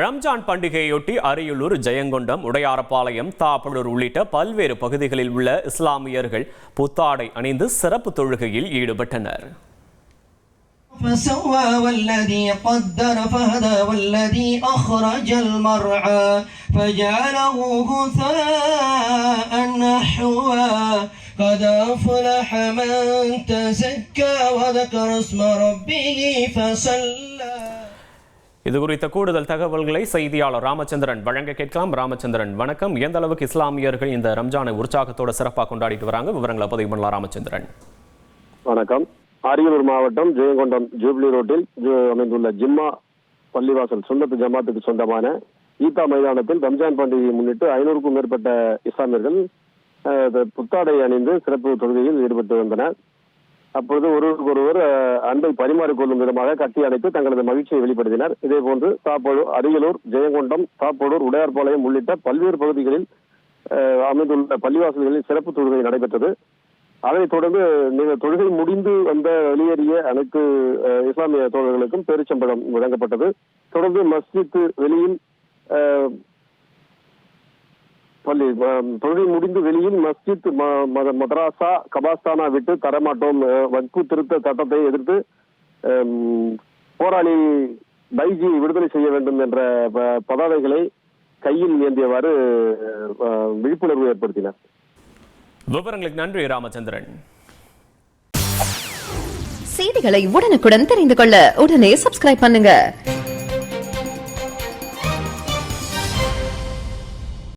ரம்ஜான் பண்டிகையொட்டி அரியலூர், ஜெயங்கொண்டம், உடையாரப்பாளையம், தாப்பலூர் உள்ளிட்ட பல்வேறு பகுதிகளில் உள்ள இஸ்லாமியர்கள் புத்தாடை அணிந்து சிறப்பு தொழுகையில் ஈடுபட்டனர். فسوى والذي قدر فهدى والذي أخرج المرعى فجعله غثاء نحوا قد أفلح من تزكى وذكر اسم ربه فصلى. இது குறித்த கூடுதல் தகவல்களை செய்தியாளர் ராமச்சந்திரன் வழங்க கேட்கலாம். ராமச்சந்திரன், வணக்கம். எந்த அளவுக்கு இஸ்லாமியர்கள் இந்த ரம்ஜானை உற்சாகத்தோட சிறப்பாக கொண்டாடிட்டு வராங்க, விவரங்களை பதிவு பண்ணலாம் ராமச்சந்திரன். வணக்கம். அரியலூர் மாவட்டம் ஜெயங்கொண்டம் ஜூப்ளி ரோட்டில் அமைந்துள்ள ஜிம்மா பள்ளிவாசல் சுன்னத்து ஜமாத்துக்கு சொந்தமான ஈத்தா மைதானத்தில் ரம்ஜான் பண்டிகையை முன்னிட்டு 500க்கும் மேற்பட்ட இஸ்லாமியர்கள் புத்தாடை அணிந்து சிறப்பு தொழுகையில் ஈடுபட்டு வந்தனர். அப்பொழுது ஒருவருக்கொருவர் அன்பை பரிமாறிக்கொள்ளும் விதமாக கட்டி அணைத்து தங்களது மகிழ்ச்சியை வெளிப்படுத்தினர். இதேபோன்று அரியலூர், ஜெயங்கொண்டம், தாப்பலூர், உடையார்பாளையம் உள்ளிட்ட பல்வேறு பகுதிகளில் அமைந்துள்ள பள்ளிவாசல்களில் சிறப்பு தொழுகை நடைபெற்றது. அதைத் தொடர்ந்து தொழுகை முடிந்து வந்த வெளியேறிய அனைத்து இஸ்லாமிய தோழர்களுக்கும் பேரிச்சம்பழம் வழங்கப்பட்டது. தொடர்ந்து மஸ்ஜித் வெளியில் தொழுகை முடிந்து வெளியில் மஸ்ஜித், மதராசா, கபாஸ்தானா விட்டு தரமாட்டோம், வக்ஃபு திருத்த சட்டத்தை எதிர்த்து போராளி பைஜி விடுதலை செய்ய வேண்டும் என்ற பதாதைகளை கையில் ஏந்தியவாறு விழிப்புணர்வு ஏற்படுத்தினர். விவரங்களுக்கு நன்றி ராமச்சந்திரன். செய்திகளை உடனுக்குடன் தெரிந்து கொள்ள உடனே சப்ஸ்கிரைப் பண்ணுங்க.